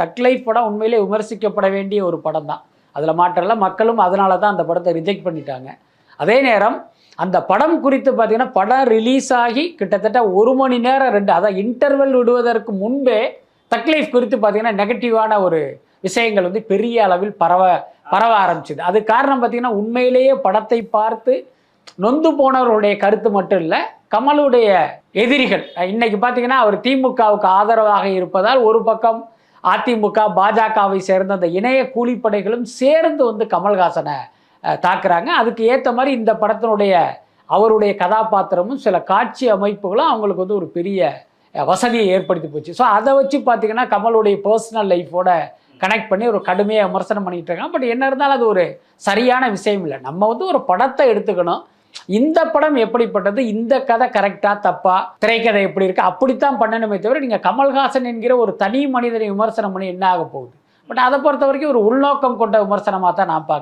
தக் லைஃப் படம் உண்மையிலே விமர்சிக்கப்பட வேண்டிய ஒரு படம் தான். அதில் மாற்றல. மக்களும் அதனால தான் அந்த படத்தை ரிஜெக்ட் பண்ணிட்டாங்க. அதே நேரம் அந்த படம் குறித்து பார்த்தீங்கன்னா, படம் ரிலீஸ் ஆகி கிட்டத்தட்ட 1 மணி நேரம் 2 அதான் இன்டர்வல் விடுவதற்கு முன்பே தக் லைஃப் குறித்து பார்த்தீங்கன்னா நெகட்டிவான ஒரு விஷயங்கள் வந்து பெரிய அளவில் பரவ ஆரம்பிச்சுது. அது காரணம் பார்த்தீங்கன்னா, உண்மையிலேயே படத்தை பார்த்து நொந்து போனவர்களுடைய கருத்து மட்டும் இல்லை, கமலுடைய எதிரிகள் இன்னைக்கு பார்த்தீங்கன்னா அவர் திமுகவுக்கு ஆதரவாக இருப்பதால் ஒரு பக்கம் அதிமுக பாஜகவை சேர்ந்த அந்த இணைய கூலிப்படைகளும் சேர்ந்து வந்து கமல்ஹாசனை தாக்குறாங்க. அதுக்கு ஏற்ற மாதிரி இந்த படத்தினுடைய அவருடைய கதாபாத்திரமும் சில காட்சி அமைப்புகளும் அவங்களுக்கு வந்து ஒரு பெரிய வசதியை ஏற்படுத்தி போச்சு. ஸோ அதை வச்சு பார்த்தீங்கன்னா கமலுடைய பர்சனல் லைஃபோட கனெக்ட் பண்ணி ஒரு கடுமையாக விமர்சனம் பண்ணிட்டு இருக்காங்க. பட் என்ன இருந்தாலும் அது ஒரு சரியான விஷயம் இல்லை. நம்ம வந்து ஒரு படத்தை எடுத்துக்கணும். இந்த படம் எப்படிப்பட்டது, இந்த கதை கரெக்டா தப்பா, திரைக்கதை எப்படி இருக்கு, அப்படித்தான் பண்ணணுமே தவிர நீங்க கமல்ஹாசன் என்கிற ஒரு தனி மனிதனை விமர்சனம் பண்ணி என்ன ஆக போகுது. பட் அதை பொறுத்த வரைக்கும் ஒரு உள்நோக்கம் கொண்ட விமர்சனமாக தான் நான் பார்க்குறேன்.